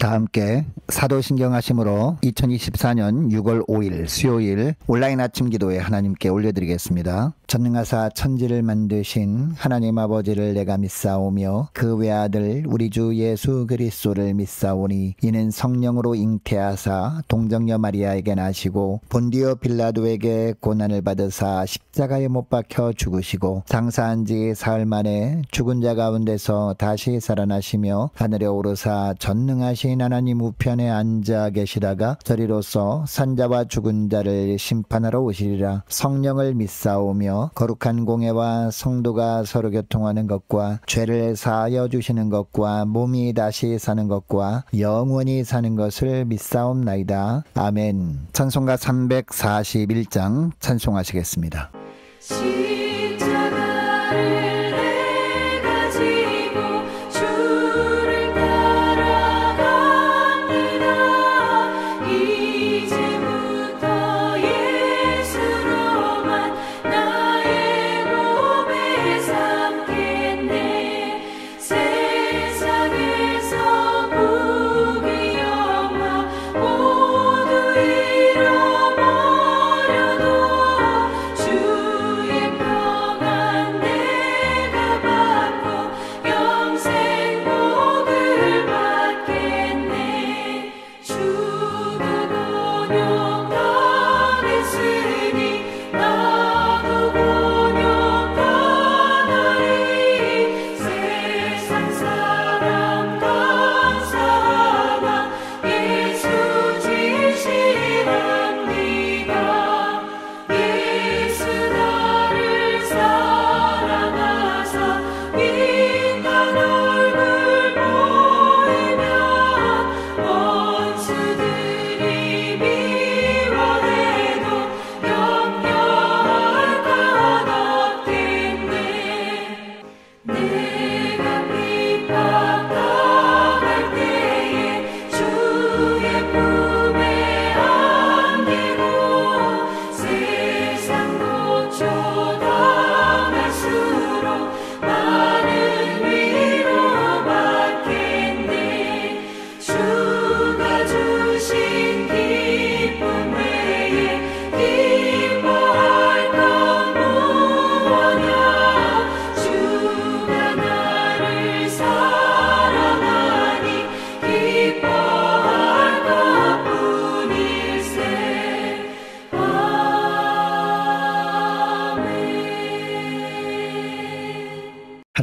다 함께 사도신경하심으로 2024년 6월 5일 수요일 온라인 아침 기도에 하나님께 올려드리겠습니다. 전능하사 천지를 만드신 하나님 아버지를 내가 믿사오며 그 외아들 우리 주 예수 그리스도를 믿사오니 이는 성령으로 잉태하사 동정녀 마리아에게 나시고 본디오 빌라도에게 고난을 받으사 십자가에 못 박혀 죽으시고 장사한 지 사흘 만에 죽은 자 가운데서 다시 살아나시며 하늘에 오르사 전능하신 하나님 우편에 앉아 계시다가 저리로서 산자와 죽은 자를 심판하러 오시리라. 성령을 믿사오며 거룩한 공예와 성도가 서로 교통하는 것과 죄를 사하여 주시는 것과 몸이 다시 사는 것과 영원히 사는 것을 믿사옵나이다. 아멘. 찬송가 341장 찬송하시겠습니다.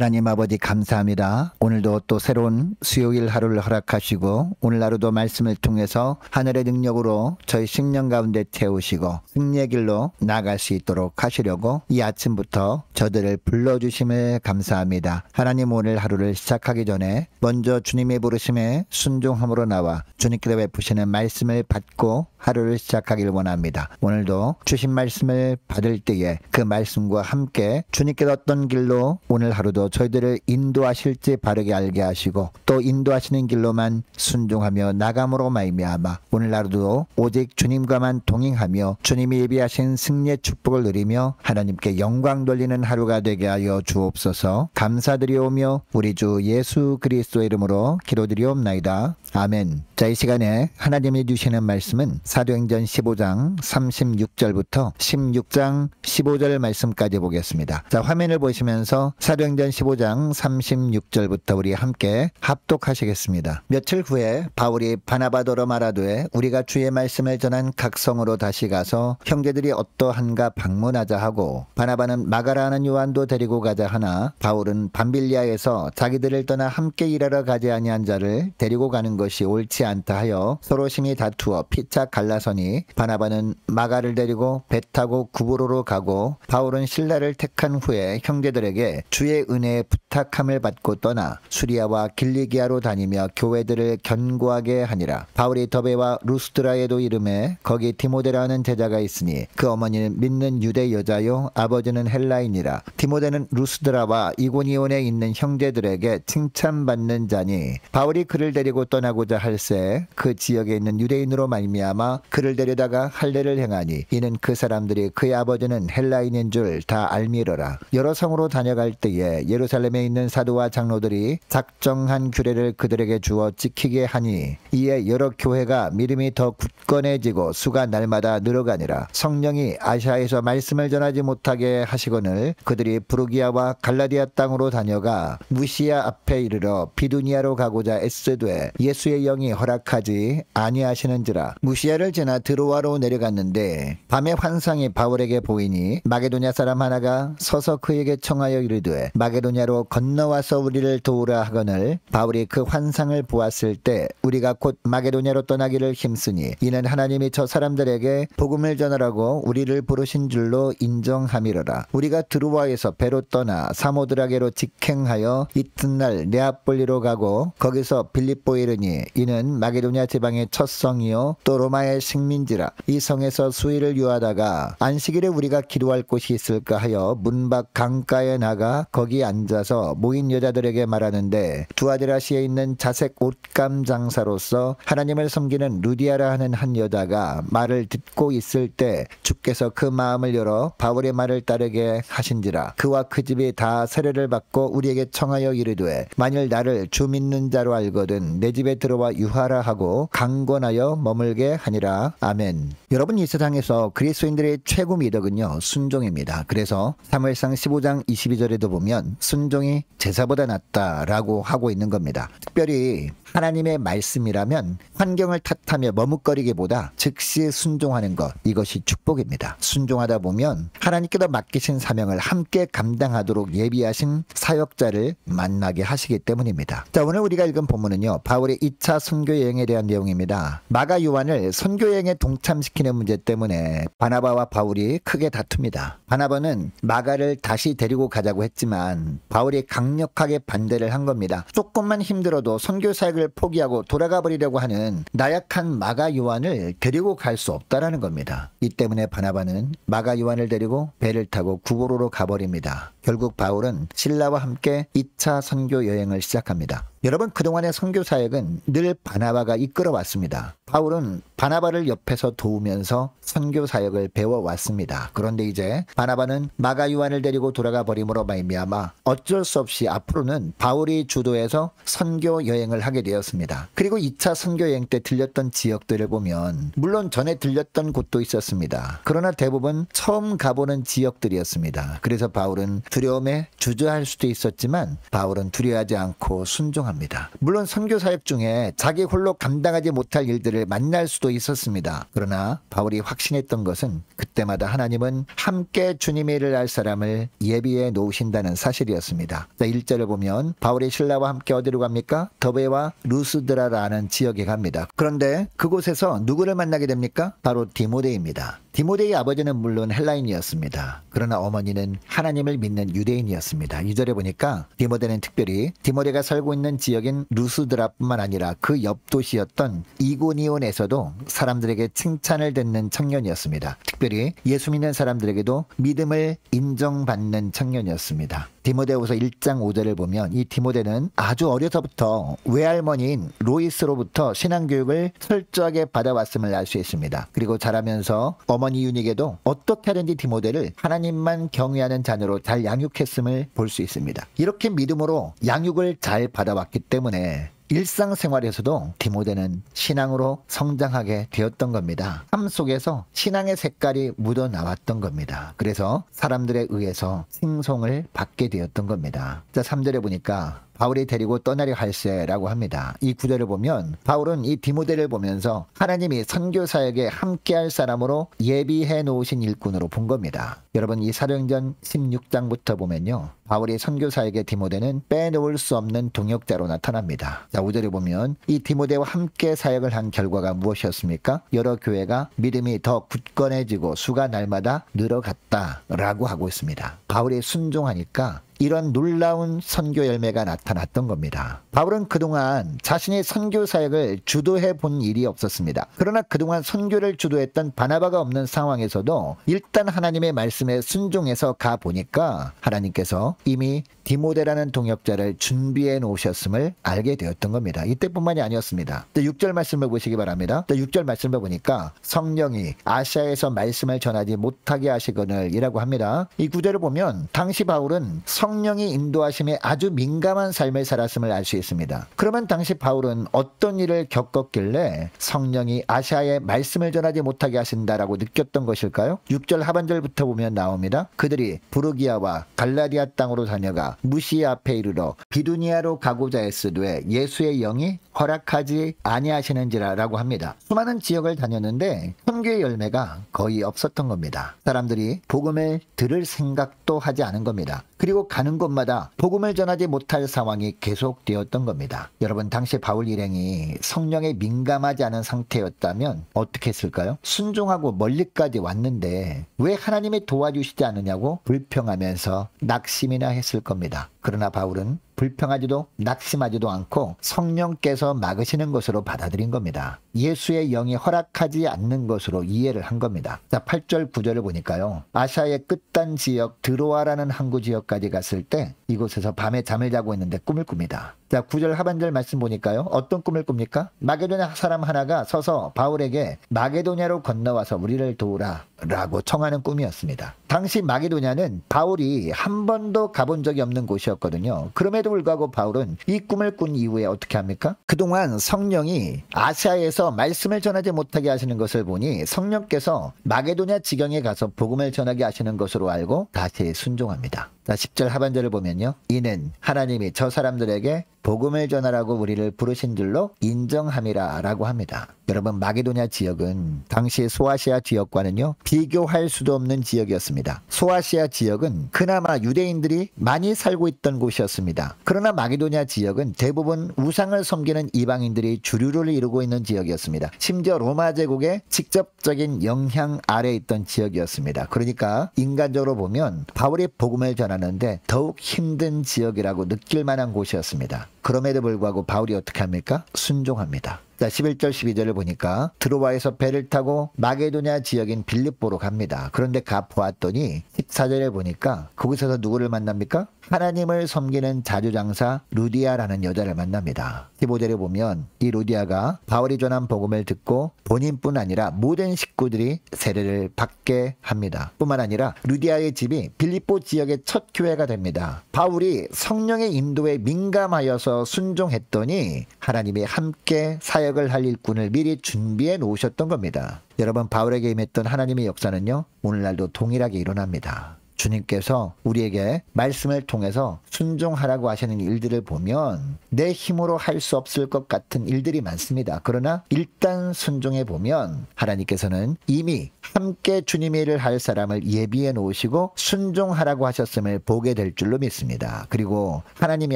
하나님 아버지 감사합니다. 오늘도 또 새로운 수요일 하루를 허락하시고 오늘 하루도 말씀을 통해서 하늘의 능력으로 저희 심령 가운데 태우시고 승리의 길로 나아갈 수 있도록 하시려고 이 아침부터 저들을 불러주심을 감사합니다. 하나님 오늘 하루를 시작하기 전에 먼저 주님의 부르심에 순종함으로 나와 주님께서 베푸시는 말씀을 받고 하루를 시작하길 원합니다. 오늘도 주신 말씀을 받을 때에 그 말씀과 함께 주님께서 어떤 길로 오늘 하루도 저희들을 인도하실지 바르게 알게 하시고 또 인도하시는 길로만 순종하며 나감으로 말미암아 오늘 하루도 오직 주님과만 동행하며 주님이 예비하신 승리의 축복을 누리며 하나님께 영광 돌리는 하루가 되게 하여 주옵소서. 감사드리오며 우리 주 예수 그리스도의 이름으로 기도드리옵나이다. 아멘. 자, 이 시간에 하나님이 주시는 말씀은 사도행전 15장 36절부터 16장 15절 말씀까지 보겠습니다. 자, 화면을 보시면서 사도행전 15장 36절부터 우리 함께 합독하시겠습니다. 며칠 후에 바울이 바나바더러 말하되 우리가 주의 말씀을 전한 각 성으로 다시 가서 형제들이 어떠한가 방문하자 하고 바나바는 마가라 하는 요한도 데리고 가자 하나 바울은 밤빌리아에서 자기들을 떠나 함께 일하러 가지 아니한 자를 데리고 가는 것이 옳지 않다 하여 서로 심히 다투어 피차 갈라서니 바나바는 마가를 데리고 배 타고 구브로로 가고 바울은 실라를 택한 후에 형제들에게 주의 은혜의 부탁함을 받고 떠나 수리아와 길리기아로 다니며 교회들을 견고하게 하니라. 바울이 더베와 루스드라에도 이름에 거기 디모데라는 제자가 있으니 그 어머니는 믿는 유대 여자요 아버지는 헬라인이라. 디모데는 루스드라와 이고니온에 있는 형제들에게 칭찬받는 자니 바울이 그를 데리고 떠나고 떠나고자 할새 그 지역에 있는 유대인으로 말미암아 그를 데려다가 할례를 행하니 이는 그 사람들이 그의 아버지는 헬라인인 줄 다 알미러라. 여러 성으로 다녀갈 때에 예루살렘에 있는 사도와 장로들이 작정한 규례를 그들에게 주어 지키게 하니 이에 여러 교회가 믿음이 더 굳건해지고 수가 날마다 늘어가니라. 성령이 아시아에서 말씀을 전하지 못하게 하시거늘 그들이 부르기아와 갈라디아 땅으로 다녀가 무시아 앞에 이르러 비두니아로 가고자 애쓰되 예수의 영이 허락하지 아니하시는지라. 무시아를 지나 드로아로 내려갔는데 밤에 환상이 바울에게 보이니 마게도냐 사람 하나가 서서 그에게 청하여 이르되 마게도냐로 건너와서 우리를 도우라 하거늘 바울이 그 환상을 보았을 때 우리가 곧 마게도냐로 떠나기를 힘쓰니 이는 하나님이 저 사람들에게 복음을 전하라고 우리를 부르신 줄로 인정함이로라. 우리가 드로아에서 배로 떠나 사모드라게로 직행하여 이튿날 네아폴리로 가고 거기서 빌립보에 이르니 이는 마게도냐 지방의 첫 성이요 또 로마의 식민지라. 이 성에서 수일을 유하다가 안식일에 우리가 기도할 곳이 있을까 하여 문밖 강가에 나가 거기 앉아서 모인 여자들에게 말하는데 두아디라시에 있는 자색 옷감 장사로서 하나님을 섬기는 루디아라 하는 한 여자가 말을 듣고 있을 때 주께서 그 마음을 열어 바울의 말을 따르게 하신지라. 그와 그 집이 다 세례를 받고 우리에게 청하여 이르되 만일 나를 주 믿는 자로 알거든 내 집에 들어와 유하라 하고 강권하여 머물게 하니라. 아멘. 여러분, 이 세상에서 그리스도인들의 최고 미덕은요 순종입니다. 그래서 사무엘상 15장 22절에도 보면 순종이 제사보다 낫다라고 하고 있는 겁니다. 특별히 하나님의 말씀이라면 환경을 탓하며 머뭇거리기보다 즉시 순종하는 것, 이것이 축복입니다. 순종하다 보면 하나님께서 맡기신 사명을 함께 감당하도록 예비하신 사역자를 만나게 하시기 때문입니다. 자, 오늘 우리가 읽은 본문은요 바울의 2차 선교 여행에 대한 내용입니다. 마가 요한을 선교 여행에 동참시키는 문제 때문에 바나바와 바울이 크게 다툽니다. 바나바는 마가를 다시 데리고 가자고 했지만 바울이 강력하게 반대를 한 겁니다. 조금만 힘들어도 선교 사역을 포기하고 돌아가 버리려고 하는 나약한 마가 요한을 데리고 갈 수 없다라는 겁니다. 이 때문에 바나바는 마가 요한을 데리고 배를 타고 구보로로 가버립니다. 결국 바울은 실라와 함께 2차 선교 여행을 시작합니다. 여러분, 그동안의 선교 사역은 늘 바나바가 이끌어왔습니다. 바울은 바나바를 옆에서 도우면서 선교 사역을 배워왔습니다. 그런데 이제 바나바는 마가 요한을 데리고 돌아가 버림으로 말미암아 어쩔 수 없이 앞으로는 바울이 주도해서 선교 여행을 하게 되었습니다. 그리고 2차 선교 여행 때 들렸던 지역들을 보면 물론 전에 들렸던 곳도 있었습니다. 그러나 대부분 처음 가보는 지역들이었습니다. 그래서 바울은 두려움에 주저할 수도 있었지만 바울은 두려워하지 않고 순종합니다. 물론 선교 사역 중에 자기 홀로 감당하지 못할 일들을 만날 수도 있었습니다. 그러나 바울이 확신했던 것은 그때마다 하나님은 함께 주님의 일을 할 사람을 예비해 놓으신다는 사실이었습니다. 자, 1절을 보면 바울이 신라와 함께 어디로 갑니까? 더베와 루스드라라는 지역에 갑니다. 그런데 그곳에서 누구를 만나게 됩니까? 바로 디모데입니다. 디모데의 아버지는 물론 헬라인이었습니다. 그러나 어머니는 하나님을 믿는 유대인이었습니다. 2절에 보니까 디모데는 특별히 디모데가 살고 있는 지역인 루스드라뿐만 아니라 그 옆 도시였던 이고니온에서도 사람들에게 칭찬을 듣는 청년이었습니다. 특별히 예수 믿는 사람들에게도 믿음을 인정받는 청년이었습니다. 디모데후서 1장 5절을 보면 이 디모데는 아주 어려서부터 외할머니인 로이스로부터 신앙교육을 철저하게 받아왔음을 알 수 있습니다. 그리고 자라면서 어머니 유닉에도 어떻게 하든지 디모데를 하나님만 경외하는 자녀로 잘 양육했음을 볼 수 있습니다. 이렇게 믿음으로 양육을 잘 받아왔기 때문에 일상생활에서도 디모데는 신앙으로 성장하게 되었던 겁니다. 삶 속에서 신앙의 색깔이 묻어나왔던 겁니다. 그래서 사람들에 의해서 칭송을 받게 되었던 겁니다. 자, 3절에 보니까 바울이 데리고 떠나려 할세라고 합니다. 이 구절을 보면 바울은 이 디모데를 보면서 하나님이 선교 사역에 함께할 사람으로 예비해 놓으신 일꾼으로 본 겁니다. 여러분, 이 사도행전 16장부터 보면요 바울이 선교 사역의 디모데는 빼놓을 수 없는 동역자로 나타납니다. 자, 5절에 보면 이 디모데와 함께 사역을 한 결과가 무엇이었습니까? 여러 교회가 믿음이 더 굳건해지고 수가 날마다 늘어갔다라고 하고 있습니다. 바울이 순종하니까 이런 놀라운 선교 열매가 나타났던 겁니다. 바울은 그동안 자신의 선교 사역을 주도해 본 일이 없었습니다. 그러나 그동안 선교를 주도했던 바나바가 없는 상황에서도 일단 하나님의 말씀에 순종해서 가보니까 하나님께서 이미 디모데라는 동역자를 준비해 놓으셨음을 알게 되었던 겁니다. 이때뿐만이 아니었습니다. 6절 말씀을 보시기 바랍니다. 6절 말씀을 보니까 성령이 아시아에서 말씀을 전하지 못하게 하시거늘 이라고 합니다. 이 구절을 보면 당시 바울은 성령이 인도하심에 아주 민감한 삶을 살았음을 알 수 있습니다. 그러면 당시 바울은 어떤 일을 겪었길래 성령이 아시아에 말씀을 전하지 못하게 하신다라고 느꼈던 것일까요? 6절 하반절부터 보면 나옵니다. 그들이 부르기아와 갈라디아 땅으로 다녀가 무시아 앞에 이르러 비두니아로 가고자 했으되 예수의 영이 허락하지 아니하시는지라 라고 합니다. 수많은 지역을 다녔는데 선교의 열매가 거의 없었던 겁니다. 사람들이 복음을 들을 생각도 하지 않은 겁니다. 그리고 가는 곳마다 복음을 전하지 못할 상황이 계속되었던 겁니다. 여러분, 당시 바울 일행이 성령에 민감하지 않은 상태였다면 어떻게 했을까요? 순종하고 멀리까지 왔는데 왜 하나님이 도와주시지 않느냐고 불평하면서 낙심이나 했을 겁니다. 그러나 바울은 불평하지도 낙심하지도 않고 성령께서 막으시는 것으로 받아들인 겁니다. 예수의 영이 허락하지 않는 것으로 이해를 한 겁니다. 자, 8절 9절을 보니까요. 아시아의 끝단 지역 드로아라는 항구 지역까지 갔을 때 이곳에서 밤에 잠을 자고 있는데 꿈을 꿉니다. 자, 9절 하반절 말씀 보니까요. 어떤 꿈을 꿉니까? 마게도냐 사람 하나가 서서 바울에게 마게도냐로 건너와서 우리를 도우라 라고 청하는 꿈이었습니다. 당시 마게도냐는 바울이 한 번도 가본 적이 없는 곳이었거든요. 그럼에도 불구하고 바울은 이 꿈을 꾼 이후에 어떻게 합니까? 그동안 성령이 아시아에서 말씀을 전하지 못하게 하시는 것을 보니 성령께서 마게도냐 지경에 가서 복음을 전하게 하시는 것으로 알고 다시 순종합니다. 자, 10절 하반절을 보면요. 이는 하나님이 저 사람들에게 복음을 전하라고 우리를 부르신 줄로 인정함이라 라고 합니다. 여러분, 마게도냐 지역은 당시 소아시아 지역과는요 비교할 수도 없는 지역이었습니다. 소아시아 지역은 그나마 유대인들이 많이 살고 있던 곳이었습니다. 그러나 마게도냐 지역은 대부분 우상을 섬기는 이방인들이 주류를 이루고 있는 지역이었습니다. 심지어 로마 제국의 직접적인 영향 아래에 있던 지역이었습니다. 그러니까 인간적으로 보면 바울이 복음을 전하는데 더욱 힘든 지역이라고 느낄 만한 곳이었습니다. 그럼에도 불구하고 바울이 어떻게 합니까? 순종합니다. 자, 11절 12절을 보니까 드로아에서 배를 타고 마게도냐 지역인 빌립보로 갑니다. 그런데 가보았더니 14절에 보니까 거기서 누구를 만납니까? 하나님을 섬기는 자주장사 루디아라는 여자를 만납니다. 15절에 보면 이 루디아가 바울이 전한 복음을 듣고 본인뿐 아니라 모든 식구들이 세례를 받게 합니다. 뿐만 아니라 루디아의 집이 빌립보 지역의 첫 교회가 됩니다. 바울이 성령의 인도에 민감하여서 순종했더니 하나님이 함께 사역을 할 일꾼을 미리 준비해 놓으셨던 겁니다. 여러분, 바울에게 임했던 하나님의 역사는요 오늘날도 동일하게 일어납니다. 주님께서 우리에게 말씀을 통해서 순종하라고 하시는 일들을 보면 내 힘으로 할 수 없을 것 같은 일들이 많습니다. 그러나 일단 순종해 보면 하나님께서는 이미 함께 주님의 일을 할 사람을 예비해 놓으시고 순종하라고 하셨음을 보게 될 줄로 믿습니다. 그리고 하나님이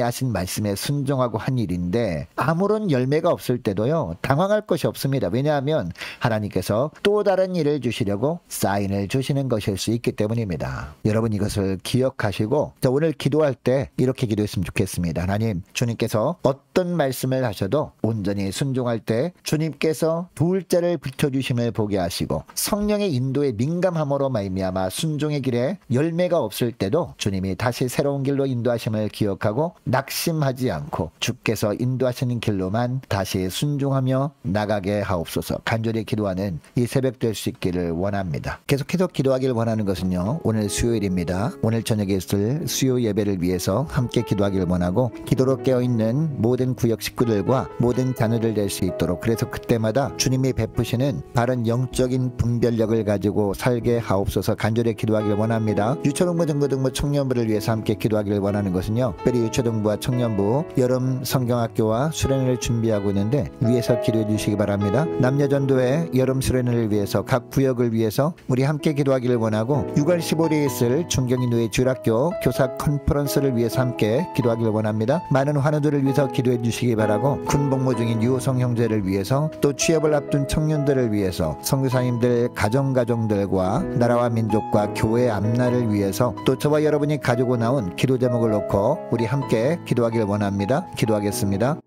하신 말씀에 순종하고 한 일인데 아무런 열매가 없을 때도요 당황할 것이 없습니다. 왜냐하면 하나님께서 또 다른 일을 주시려고 사인을 주시는 것일 수 있기 때문입니다. 여러분, 이것을 기억하시고 오늘 기도할 때 이렇게 기도했으면 좋겠습니다. 하나님, 주님께서 어떤 말씀을 하셔도 온전히 순종할 때 주님께서 도울 자를 비춰주심을 보게 하시고 성령의 인도에 민감함으로 말미암아 순종의 길에 열매가 없을 때도 주님이 다시 새로운 길로 인도하심을 기억하고 낙심하지 않고 주께서 인도하시는 길로만 다시 순종하며 나가게 하옵소서. 간절히 기도하는 이 새벽 될 수 있기를 원합니다. 계속해서 기도하기를 원하는 것은요 오늘 수요일입니다. 오늘 저녁에 있을 수요 예배를 위해서 함께 기도하기를 원하고 기도로 깨어있는 모든 구역 식구들과 모든 자녀들 될 수 있도록, 그래서 그때마다 주님이 베푸시는 바른 영적인 분별력을 가지고 살게 하옵소서. 간절히 기도하기를 원합니다. 유초등부 등고등부 청년부를 위해서 함께 기도하기를 원하는 것은요 특별히 유초등부와 청년부 여름 성경학교와 수련회를 준비하고 있는데 위에서 기도해 주시기 바랍니다. 남녀전도회 여름 수련회를 위해서 각 구역을 위해서 우리 함께 기도하기를 원하고 6월 15일에 있을 중경인노예 주일학교 교사 컨퍼런스를 위해서 함께 기도하기를 원합니다. 많은 환우들을 위해서 기도해 주시기 바라고 군복무 중인 유호성 형제를 위해서 또 취업을 앞둔 청년들을 위해서 선교사님들 가정들과 나라와 민족과 교회 앞날을 위해서 또 저와 여러분이 가지고 나온 기도 제목을 놓고 우리 함께 기도하기를 원합니다. 기도하겠습니다.